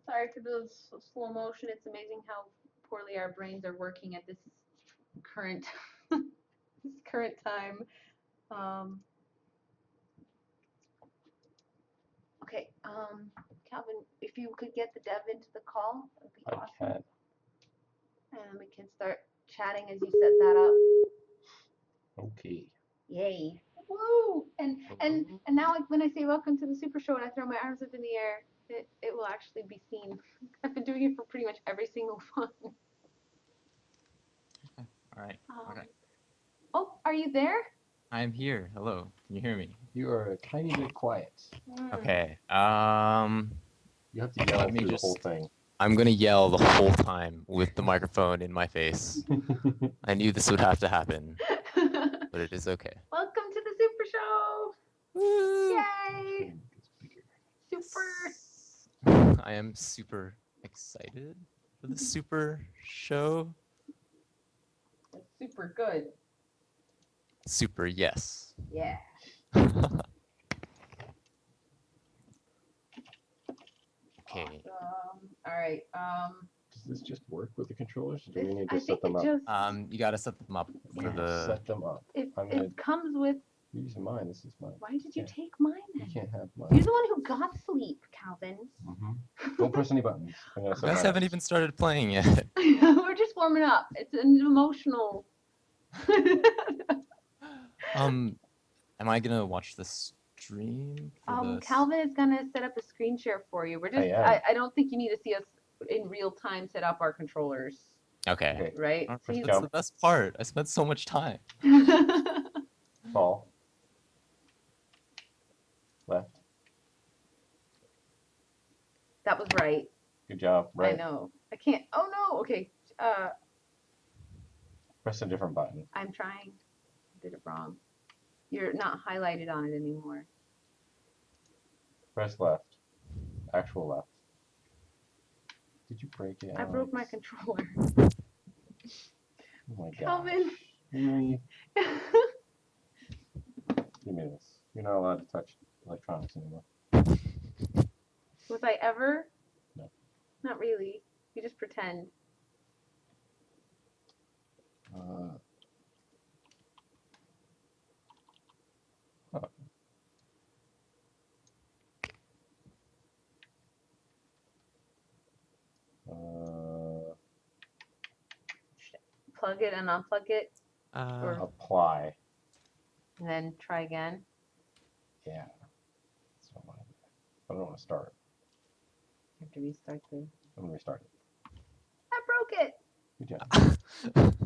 Sorry for the slow motion. It's amazing how poorly our brains are working at this current this current time. Um, okay, Calvin, if you could get the dev into the call, that would be I awesome. can. And we can start chatting as you set that up. Okay. Yay! Woo! And now, like when I say welcome to the Super Show and I throw my arms up in the air, it will actually be seen. I've been doing it for pretty much every single one. Okay. All right. Okay. Oh, are you there? I'm here. Hello. Can you hear me? You are a tiny bit quiet. Okay. You have to yell through the whole thing. I'm gonna yell the whole time with the microphone in my face. I knew this would have to happen, but it is okay. Welcome to the Super Show! Woo! Yay! Super! I am super excited for the Super Show. It's super good. Super, yes. Yeah. Okay. All right. Does this just work with the controllers, or do we need to I set think them it up? just. You gotta set them up for the. Set them up. It comes with. You're using mine. This is mine. Why did you take mine then? You can't have mine. You're the one who got sleep, Calvin. Don't press any buttons. I'm gonna You set guys mine haven't up. even started playing yet. We're just warming up. It's an emotional. Am I gonna watch the stream? Calvin is gonna set up a screen share for you. We're just. I don't think you need to see us in real time set up our controllers. Okay. Right. That's the best part. I spent so much time. Fall. Left. That was right. Good job. Right. I know. I can't. Oh no. Okay. Press a different button. I'm trying. I did it wrong. You're not highlighted on it anymore. Press left. Actual left. Did you break it? I broke my controller. Oh my god. Calvin. Really? Give me this. You're not allowed to touch electronics anymore. Was I ever? No. Not really. You just pretend. Plug it and unplug it. Or apply. And then try again. Yeah. That's what I want to do. I don't want to start. You have to restart the. I'm gonna restart it. I broke it. Good job.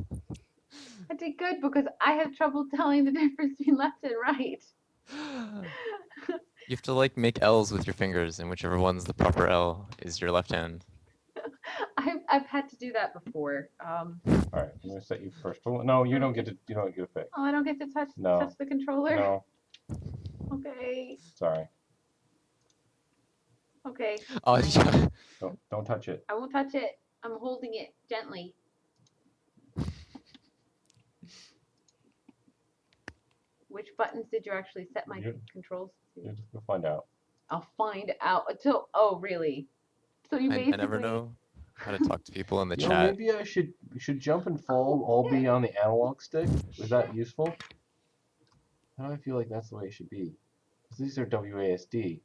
I did good because I have trouble telling the difference between left and right. You have to like make L's with your fingers, and whichever one's the proper L is your left hand. I've had to do that before. All right, I'm gonna set you first. No, you don't get to. You don't get a pick. Oh, I don't get to touch the controller. No. Okay. Sorry. Okay. Oh, yeah. Don't touch it. I won't touch it. I'm holding it gently. Which buttons did you actually set my controls to? You'll find out. I'll find out until. Oh, really? So you basically. I never know how to talk to people in the chat. Maybe I should jump and fall all be on the analog stick. Is that useful? How do I feel like that's the way it should be? Because these are WASD.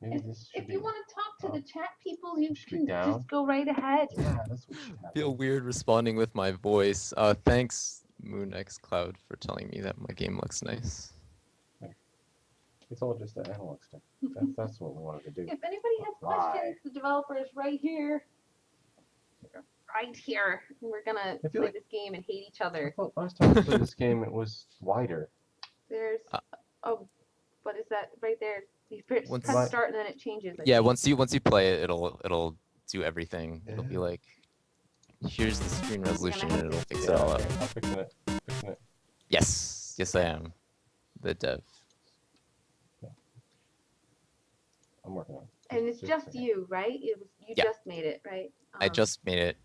Maybe this should if be. you want to talk to the chat people, you can down. just go right ahead. Yeah, that's what should happen. I feel weird responding with my voice. Thanks, MoonXCloud, for telling me that my game looks nice. It's all just the analog stick. That's what we wanted to do. If anybody has questions, the developer is right here. Right here. We're gonna play this game and hate each other. I thought last time we played this game, it was wider. There's what is that right there? You press start and then it changes. Yeah, once you play it, it'll do everything. It'll be like, here's the screen resolution, and it'll fix it all up. I'm fixing it. Fixing it. Yes, I am. The dev. Yeah. I'm working on it. And it's just you, right? It was you just made it, right? I just made it.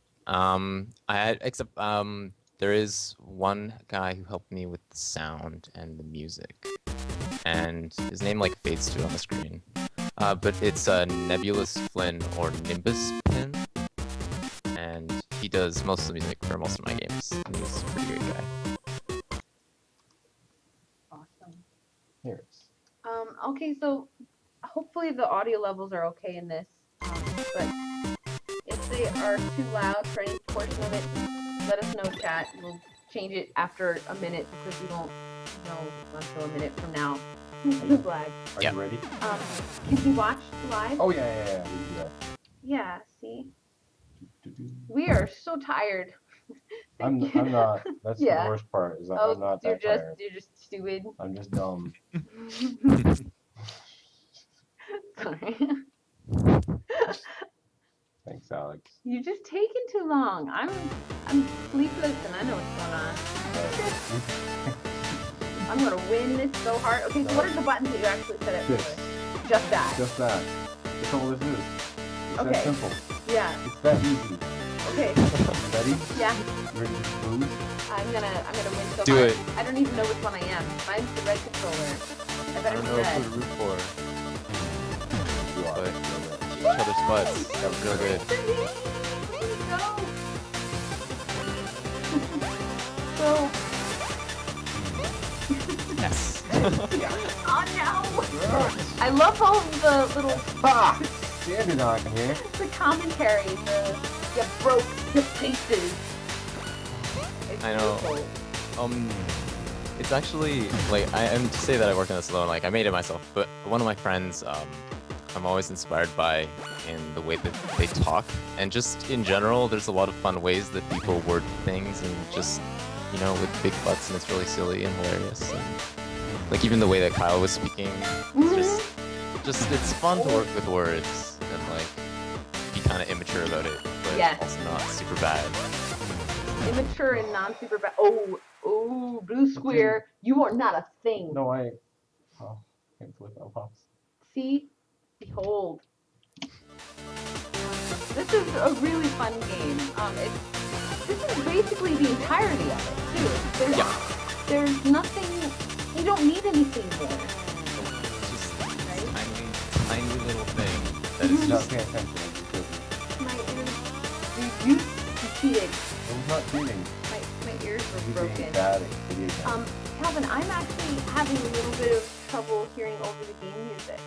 There is one guy who helped me with the sound and the music, and his name like fades to on the screen. But it's Nebulous Flynn or Nimbus Pin, and he does most of the music for most of my games. And he's a pretty great guy. Awesome. Here it is. Okay, so hopefully the audio levels are okay in this. But if they are too loud for any portion of it, let us know, chat. We'll change it after a minute because we don't know until a minute from now. Lag. Are Yeah. you ready? Can you watch live? Oh yeah. We can do that. Yeah, see? Do-do. We are so tired. I'm not. That's Yeah. the worst part. Is that Oh, I'm not you're that tired. you're just stupid. I'm just dumb. Sorry. Thanks, Alex. You're just taking too long. I'm sleepless and I know what's going on. I'm gonna win this so hard. Okay, so what are the buttons that you actually set up This. for? Just that. Just that. That's all this is. It's Okay. that simple. Yeah. It's that easy. Okay. Ready? Yeah. Ready to lose? I'm gonna win so Do hard. it. I don't even know which one I am. Mine's the red controller. I I better don't be know red. who to root for, You are. but each other's butts. That was real good. Let's go. So, Yes. oh no! I love all of the little Ah! Standing on here. the commentary, you broke the pieces. It's I know. beautiful. It's actually like I'm to say that I work on this alone. Like I made it myself, but one of my friends, I'm always inspired by in the way that they talk, and just in general, there's a lot of fun ways that people word things, and just with big butts, and it's really silly and hilarious. And, like even the way that Kyle was speaking, it's just it's fun to work with words and like be kind of immature about it, but Yes. also not super bad. Immature and non-super bad. Oh, Blue Square, you are not a thing. No, oh, can't flip that box. See? Behold. This is a really fun game. This is basically the entirety of it, too. There's nothing, you don't need anything more. It's just Right? this tiny little thing that is Not just paying attention. My ears, you cheated. I was not cheating. My ears were You're being broken. bad at video games. Calvin, I'm actually having a little bit of trouble hearing over the game music.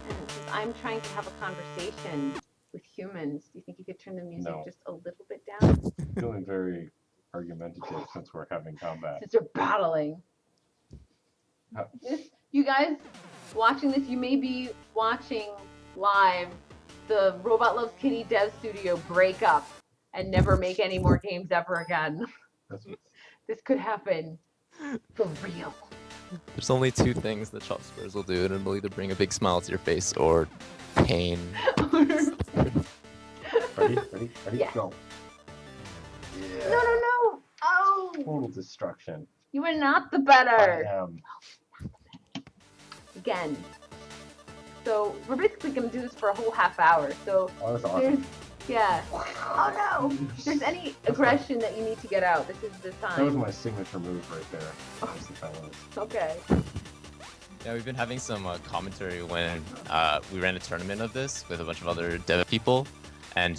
And since I'm trying to have a conversation with humans, do you think you could turn the music No. just a little bit down? Feeling very argumentative since we're having combat. Since they're battling. How- You guys watching this, you may be watching live the Robot Loves Kitty dev studio break up and never make any more games ever again. That's what, This could happen for real. There's only two things that Chopsquares will do, and it'll either bring a big smile to your face or pain. ready? Yes. Go. No, no, no! Oh! Total destruction. You are not the I better! am. Again. So, we're basically gonna do this for a whole half hour. So, Oh, that's there's, awesome. yeah. Oh no! If there's any aggression that you need to get out, this is the That was time. my signature move right there. That's the kind of- Okay. Yeah, we've been having some commentary when we ran a tournament of this with a bunch of other dev people, and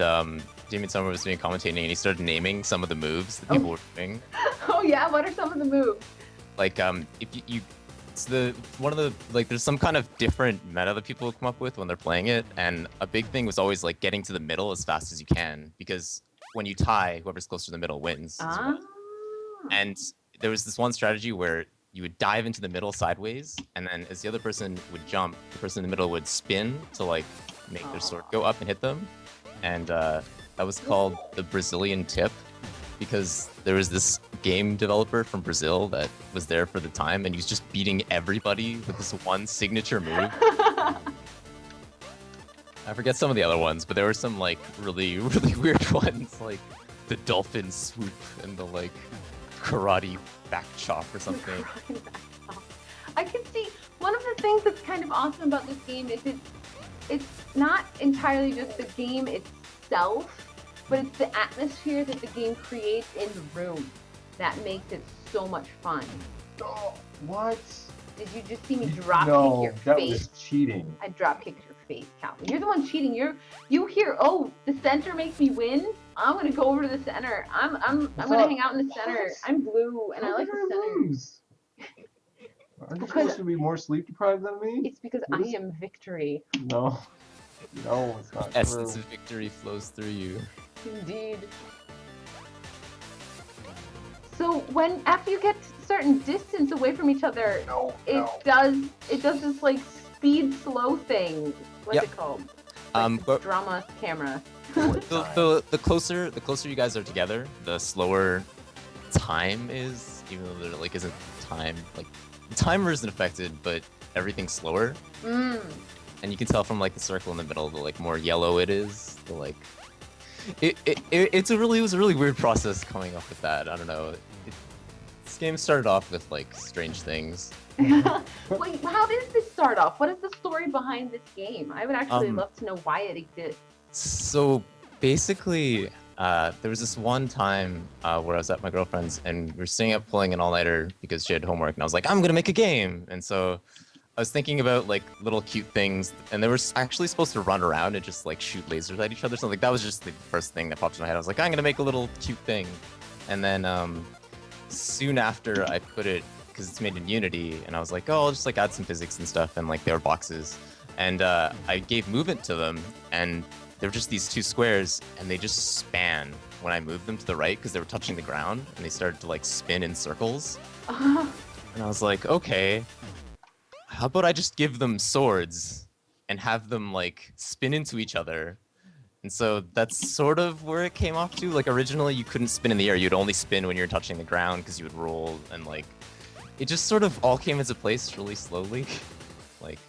Damien Summer was doing commentating, and he started naming some of the moves that people were doing. Oh yeah, what are some of the moves? Like, if you it's one of the, like, there's some kind of different meta that people come up with when they're playing it, and a big thing was always like getting to the middle as fast as you can, because when you tie, whoever's closer to the middle wins. as well. And there was this one strategy where you would dive into the middle sideways, and then as the other person would jump, the person in the middle would spin to like make their sword go up and hit them. And that was called the Brazilian tip, because there was this game developer from Brazil that was there for the time, and he was just beating everybody with this one signature move. I forget some of the other ones, but there were some like really, really weird ones, like the dolphin swoop and the like karate back chop or something. I can see one of the things that's kind of awesome about this game is it's not entirely just the game itself, but it's the atmosphere that the game creates in the room that makes it so much fun. Oh, what? Did you just see me drop No, kick your that face? was cheating. I drop kicked your face, Calvin. You're the one cheating. You hear, oh, the center makes me win. I'm gonna go over to the center. I'm gonna hang out in the center. What? I'm blue and I How like did the center. lose? Aren't you Because- supposed to be more sleep deprived than me? It's because What I is- am victory. No. No, it's not Essence true. of victory flows through you. Indeed. So after you get a certain distance away from each other, No, it no. does this like speed slow thing. What's Yep. it called? But Drama camera. the closer you guys are together, the slower time is. Even though there like isn't time, like the timer isn't affected, but everything's slower. Mm. And you can tell from like the circle in the middle, the like more yellow it is, the like. It was a really weird process coming up with that. I don't know. This game started off with like strange things. Wait, how did this start off? What is the story behind this game? I would actually love to know why it exists. So basically, there was this one time where I was at my girlfriend's and we were staying up pulling an all-nighter because she had homework, and I was like, I'm gonna make a game. And so I was thinking about like little cute things, and they were actually supposed to run around and just like shoot lasers at each other. So like that was just the first thing that popped in my head. I was like, I'm gonna make a little cute thing, and then soon after I put it, because it's made in Unity, and I was like, oh, I'll just like add some physics and stuff, and like they were boxes, and I gave movement to them, and they were just these two squares, and they just span when I moved them to the right because they were touching the ground, and they started to like spin in circles. And I was like, okay, how about I just give them swords and have them like spin into each other? And so that's sort of where it came off to. Like originally you couldn't spin in the air, you'd only spin when you're touching the ground because you would roll, and like it just sort of all came into place really slowly. Like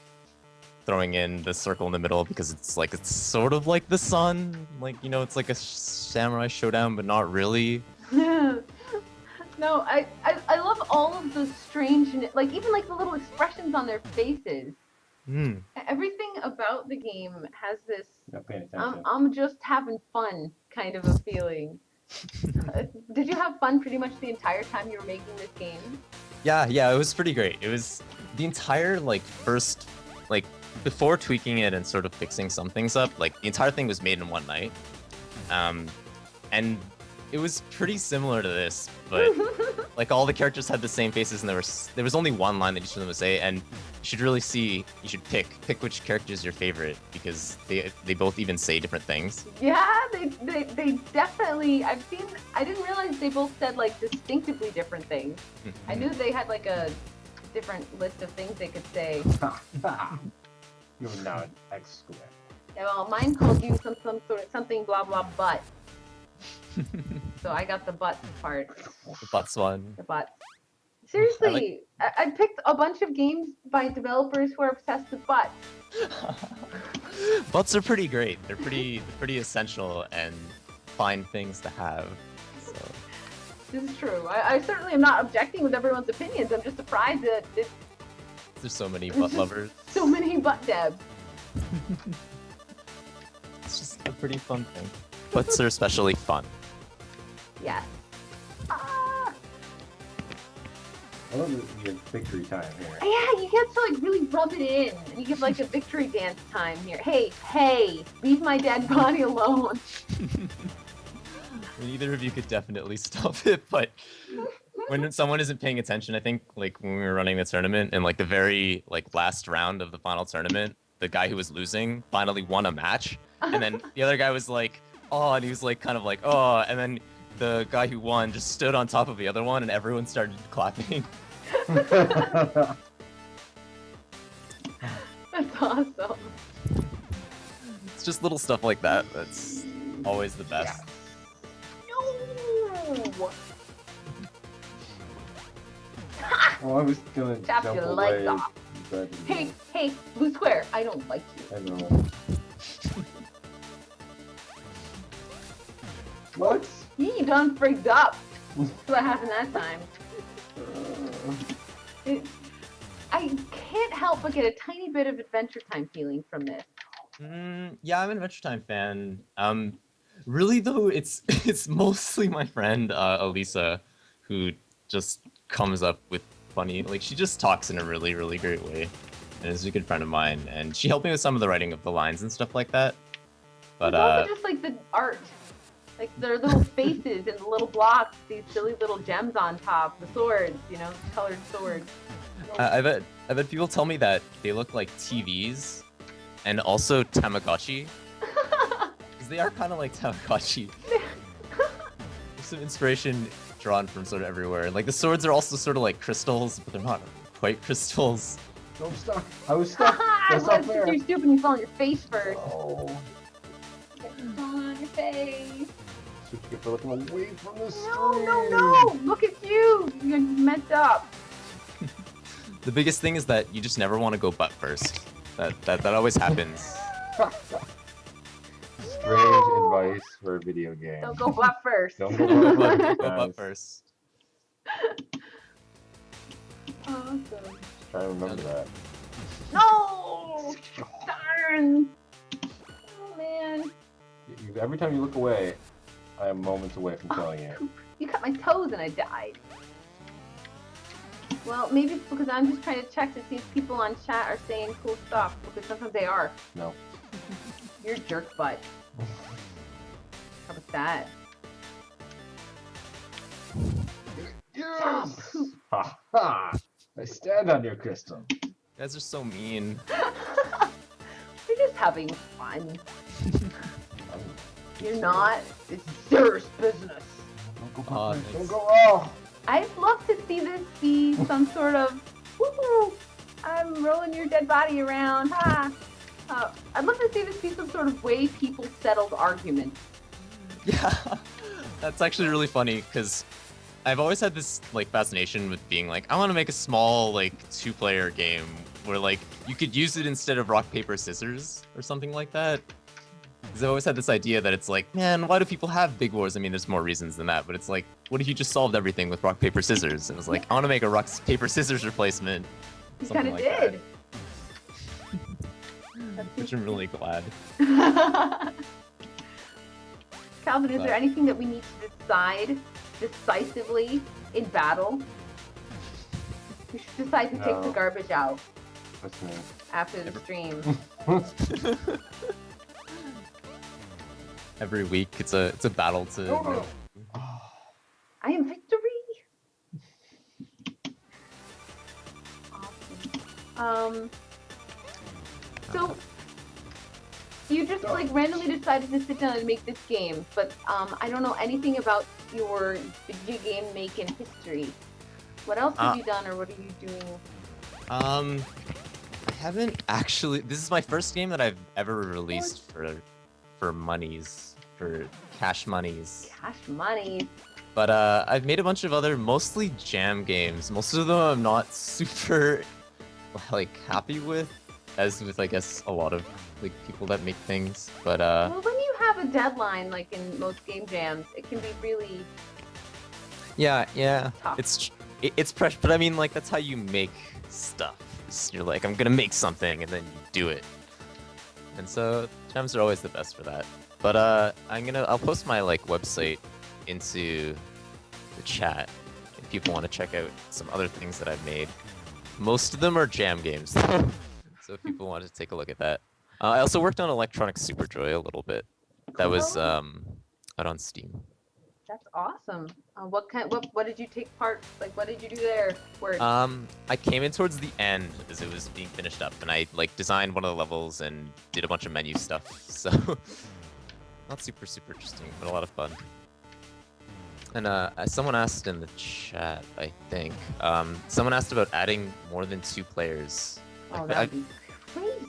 throwing in the circle in the middle because it's sort of like the sun, like, you know, it's like a samurai showdown but not really. No, I love all of the strange, like even like the little expressions on their faces. Everything about the game has this Not paying attention. I'm just having fun kind of a feeling. Did you have fun pretty much the entire time you were making this game? Yeah, it was pretty great. It was the entire like first, like before tweaking it and sort of fixing some things up, like the entire thing was made in one night. And it was pretty similar to this, but like all the characters had the same faces, and there was only one line that each of them would say, and you should really you should pick which character is your favorite, because they both even say different things. Yeah, they definitely, I didn't realize they both said like distinctively different things. I knew they had like a different list of things they could say. You're now an X square. Yeah, well, mine called you some sort of something blah blah butt. So I got the butt part. The butts one. The butt. Seriously, I picked a bunch of games by developers who are obsessed with butts. Butts are pretty great. They're pretty essential and fine things to have. So. This is true. I certainly am not objecting with everyone's opinions. I'm just surprised that There's so many butt lovers. so many butt devs. It's just a pretty fun thing. Butts are especially fun. Yes. Ah! I love your victory time here. Yeah, you get to like really rub it in. And you give like a victory dance time here. Hey, leave my dead body alone. Neither of you could definitely stop it, but when someone isn't paying attention, I think like when we were running the tournament and like the very like last round of the final tournament, the guy who was losing finally won a match, and then the other guy was like, oh, and he was like kind of like, oh, and then the guy who won just stood on top of the other one and everyone started clapping. That's awesome. It's just little stuff like that that's always the best. No! Well, I was gonna Chop jump your away. legs off. But, Hey, blue square, I don't like you. I know. What? You done frigged up. That's what happened that time. I can't help but get a tiny bit of Adventure Time feeling from this. Yeah, I'm an Adventure Time fan. Really though, it's mostly my friend Elisa, who just comes up with funny. Like she just talks in a really, really great way, and is a good friend of mine. And she helped me with some of the writing of the lines and stuff like that. But It's also just like the art, like their little faces and the little blocks, these silly little gems on top, the swords, you know, colored swords. I bet people tell me that they look like TVs, and also Tamagotchi, because they are kind of like Tamagotchi. There's some inspiration drawn from sort of everywhere. Like the swords are also sort of like crystals, but they're not quite crystals. No, I'm stuck. I was stuck. That's not fair. You're stupid and you fall on your face first. Oh. Fall on your face. Super good for looking away from the stream. No! Look at you! You're messed up. The biggest thing is that you just never want to go butt first. That always happens. Strange advice for a video game. Don't go butt first. Don't go butt first, Go guys. butt first. Awesome. Try to remember that. No! Darn! Oh man. Every time you look away, I am moments away from killing you. You cut my toes and I died. Well, maybe it's because I'm just trying to check to see if people on chat are saying cool stuff, because sometimes they are. No. You're a jerk butt. How about that? Yes! Ha ha! I stand on your crystal. You guys are so mean. You're just having fun. You're not. It's serious business. Don't go Aw, back. Don't thanks. go. Oh! I'd love to see this be some sort of woohoo! I'm rolling your dead body around. Ha! I'd love to see this be some sort of way people settled arguments. Yeah, that's actually really funny because I've always had this like fascination with being like, I want to make a small like 2-player game where like you could use it instead of rock paper scissors or something like that. Because I've always had this idea that it's like, man, why do people have big wars? I mean, there's more reasons than that, but it's like, what if you just solved everything with rock paper scissors? And it was like, I want to make a rock paper scissors replacement. You Something kind of like that. did. Which I'm really glad. Calvin, is But- there anything that we need to decide decisively in battle? We should decide to take the No. garbage out What's new? after the stream. Every week, it's a battle to. Oh, no. I am victory. Awesome. So you just like randomly decided to sit down and make this game, but I don't know anything about your video game making history. What else have you done, or what are you doing? I haven't actually. This is my first game that I've ever released for monies, for cash monies. Cash money. But I've made a bunch of other mostly jam games. Most of them I'm not super like happy with, as with I guess a lot of like people that make things. But Well, when you have a deadline, like in most game jams, it can be really yeah, tough. it's pressure. But I mean, like that's how you make stuff. You're like, I'm gonna make something, and then you do it. And so jams are always the best for that. But I'll post my like website into the chat if people want to check out some other things that I've made. Most of them are jam games, though. So if people want to take a look at that. I also worked on Electronic Superjoy a little bit. That was out on Steam. That's awesome. What did you take part? Like, what did you do there? Word. I came in towards the end as it was being finished up, and I like designed one of the levels and did a bunch of menu stuff. So not super interesting, but a lot of fun. And someone asked in the chat, I think, someone asked about adding more than 2 players. Oh, Like, that would be crazy.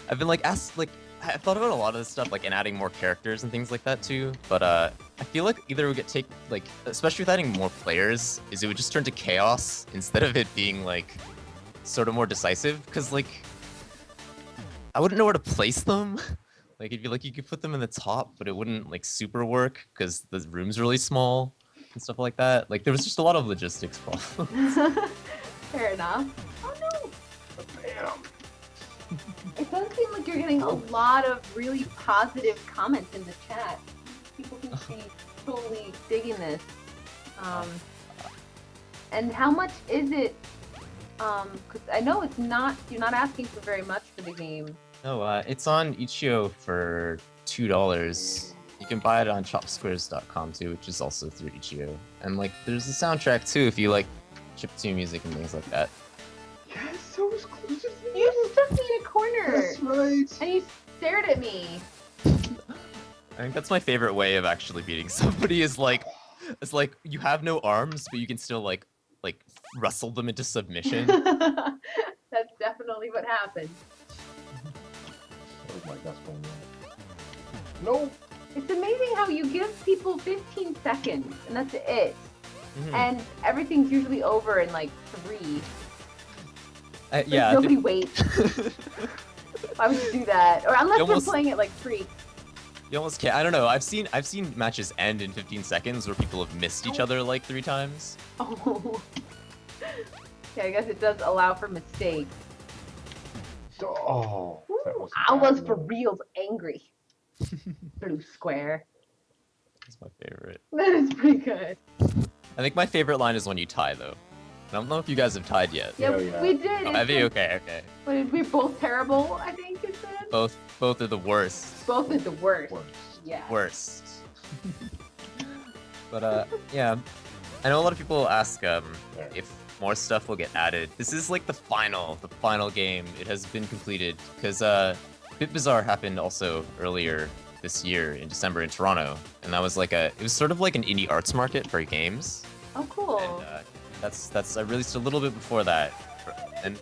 I've been like asked, like I've thought about a lot of this stuff, like and adding more characters and things like that too. But I feel like either we get like, especially with adding more players, is it would just turn to chaos instead of it being like sort of more decisive. Because like I wouldn't know where to place them. Like it'd be like you could put them in the top, but it wouldn't like super work because the room's really small and stuff like that. Like there was just a lot of logistics problems. Fair enough. Oh no! Bam! It does seem like you're getting a lot of really positive comments in the chat. People seem to be totally digging this. And how much is it Because I know it's not. You're not asking for very much for the game. No, it's on itch.io for $2. You can buy it on Chopsquares.com too, which is also through itch.io. And like, there's a soundtrack too if you like chiptune music and things like that. Yes, so exclusive. You stuck me in a corner, That's right. and you stared at me. I think that's my favorite way of actually beating somebody is like, it's like you have no arms, but you can still like wrestle them into submission. That's definitely what happened. That was my best one. No. It's amazing how you give people 15 seconds, and that's it. Mhm. And everything's usually over in like 3. Like, Yeah. nobody waits. Why would you do that? Or unless almost- we're playing it like freaks. You almost can't. I don't know. I've seen matches end in 15 seconds where people have missed each other like 3 times. Oh. Okay, I guess it does allow for mistakes. Oh. That Ooh, was I was bad. for reals angry. Blue square. That's my favorite. That is pretty good. I think my favorite line is when you tie though. I don't know if you guys have tied yet. Yeah, Oh, yeah. we did. Oh, have you? Okay, okay. But we're both terrible, I think it said. Both are the worst. Both is the worst. Worst. Yeah. Worst. But yeah. I know a lot of people ask if more stuff will get added. This is like the final game. It has been completed because Bit Bazaar happened also earlier this year in December in Toronto, and that was it was sort of like an indie arts market for games. Oh, cool. And I released a little bit before that, and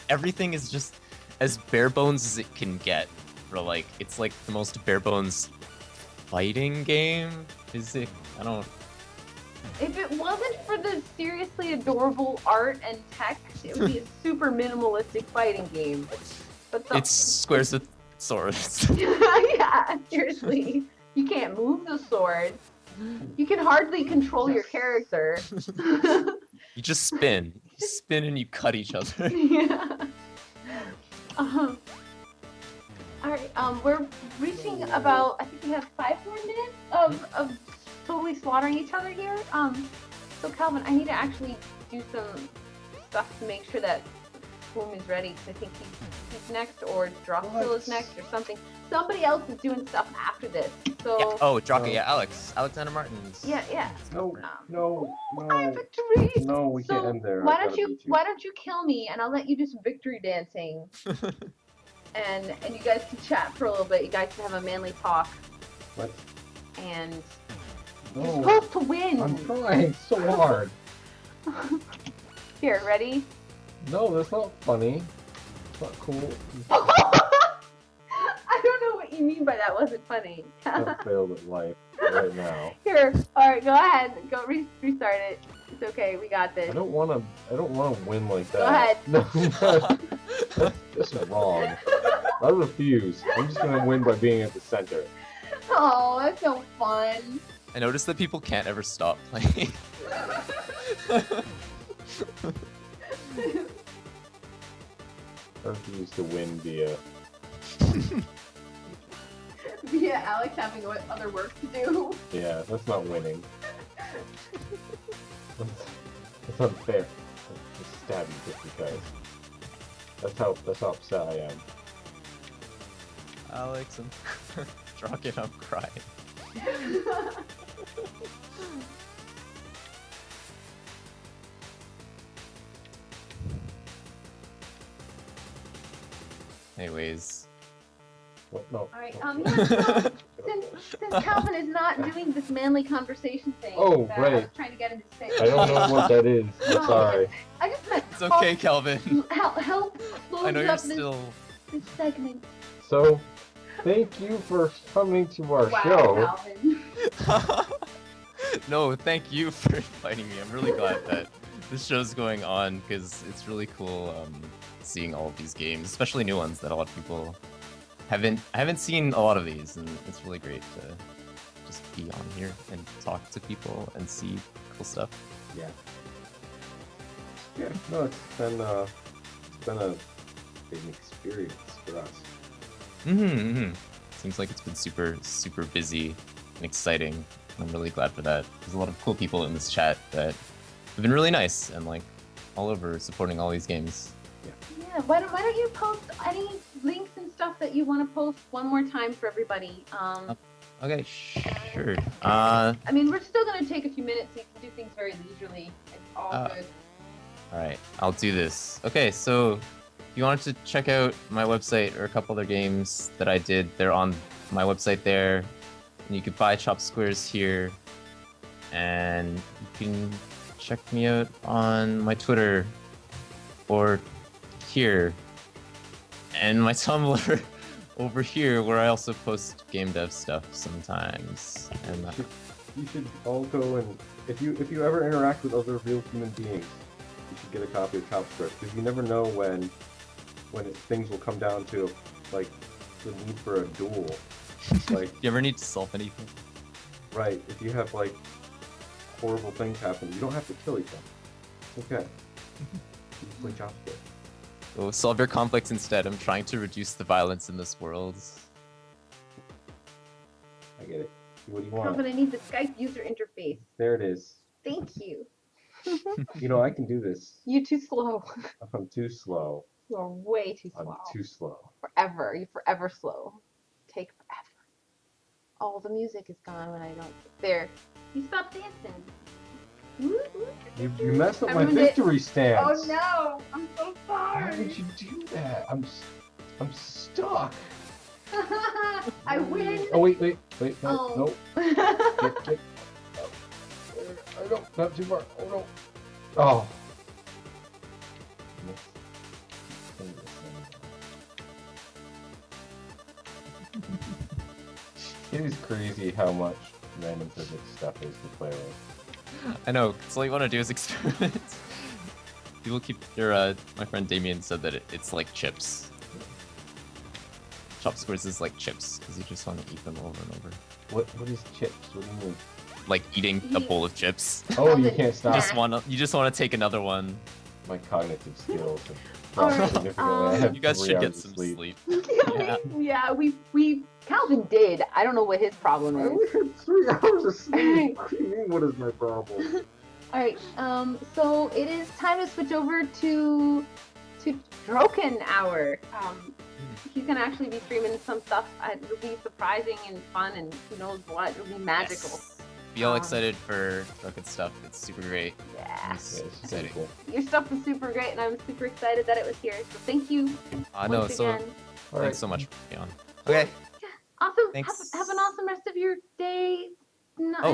everything is just as bare bones as it can get. For like, it's like the most bare bones fighting game. Is it? I don't. If it wasn't for the seriously adorable art and text, it would be a super minimalistic fighting game. But the... It's squares with swords. Yeah, seriously. You can't move the sword. You can hardly control your character. You just spin. You spin and you cut each other. Yeah. Alright, we're reaching about, I think we have 5 more minutes of totally slaughtering each other here. So Calvin, I need to actually do some stuff to make sure that Boom is ready, because I think he's next, or Dropkill is next, or something. Somebody else is doing stuff after this, so... Yeah. Oh, Draka, yeah, Alexander Martin's. Yeah. No, no, I no. victory! No, we can't So, end there. why I've don't gotta you beat why don't you kill me, and I'll let you do some victory dancing, and you guys can chat for a little bit. You guys can have a manly talk, What? and you're No. supposed to win. I'm trying so hard. Here, ready? No, that's not funny. It's not cool. I don't know what you mean by that wasn't funny. I failed at life right now. Here, all right, go ahead, go restart it. It's okay, we got this. I don't want to win like that. Go ahead. No, that's wrong. I refuse. I'm just gonna win by being at the center. Oh, that's so fun. I noticed that people can't ever stop playing. I refuse to win via. Yeah, Alex having other work to do. Yeah, that's not winning. That's unfair. Just stab you just because. That's how upset I am. Alex, I'm Draka, I'm crying. What? Anyways. No. Alright, no. yeah, so, since Calvin is not doing this manly conversation thing Oh, that I right. was trying to get him to say. I don't know what that is. I'm No, sorry. I just meant It's okay, Calvin. help close I know up you're this, still. this segment. So, thank you for coming to our Wow, show. Calvin. No, thank you for inviting me. I'm really glad that this show's going on because it's really cool seeing all of these games, especially new ones that a lot of people I haven't seen a lot of these, and it's really great to just be on here and talk to people and see cool stuff. Yeah. Yeah. No, it's been a big experience for us. Seems like it's been super busy and exciting. I'm really glad for that. There's a lot of cool people in this chat that have been really nice and like all over supporting all these games. Yeah, why don't you post any links and stuff that you want to post one more time for everybody? Okay, sure. I mean, we're still gonna take a few minutes so you can do things very leisurely. It's all good. All right, I'll do this. Okay, so if you wanted to check out my website or a couple other games that I did, they're on my website there. And you can buy Chopsquares here. And you can check me out on my Twitter or here. And my Tumblr over here, where I also post game dev stuff sometimes. And You should all go and if you ever interact with other real human beings, you should get a copy of Chopsquares because you never know when things will come down to like the need for a duel. Like, you ever need to solve anything? right, if you have like horrible things happen, you don't have to kill each other. It's okay. You just play Chopsquares. Oh, solve your conflicts instead. I'm trying to reduce the violence in this world. I get it. What do you want? Calvin, I need the Skype user interface. There it is. Thank you. You know, I can do this. You're too slow. I'm too slow. You're way too slow. I'm too slow. Forever. You're forever slow. Take forever. Oh, the music is gone when I don't. There. You stop dancing. You messed up I my ruined it. victory stance. Oh no! I'm so Why sorry. did you do that? I'm stuck. I win. Oh wait, no, Oh. no. Get. Oh, no, not too far. Oh no. Oh. It is crazy how much random physics stuff is to play with. I know, because all you want to do is experiment. People keep my friend Damien said that it's like chips. Chopsquares is like chips, because you just want to eat them over and over. What is chips? What do you mean? Like eating a bowl of chips. Oh, you can't stop. You just wanna take another one. My cognitive skills have All dropped right, significantly. I have You guys 3 should hours get of some sleep. sleep. Yeah, we Calvin did. I don't know what his problem I is. only had 3 hours of sleep. What do you mean, what is my problem? All right. So it is time to switch over to Droken Hour. He's gonna actually be streaming some stuff. It'll be surprising and fun, and who knows what? It'll be magical. Yes. Be all excited for Rocket stuff. It's super great. Yeah. It's Yeah, it's exciting. cool. Your stuff was super great, and I'm super excited that it was here. So thank you No, once so again. All right. thanks so much for being on. Okay. Awesome. Thanks. Have an awesome rest of your day. Oh.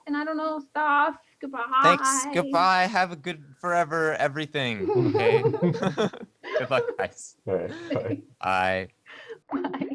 And I don't know stuff. Goodbye. Thanks. Goodbye. Have a good forever everything. Okay. Good luck, guys. All right. Bye. Bye. Bye.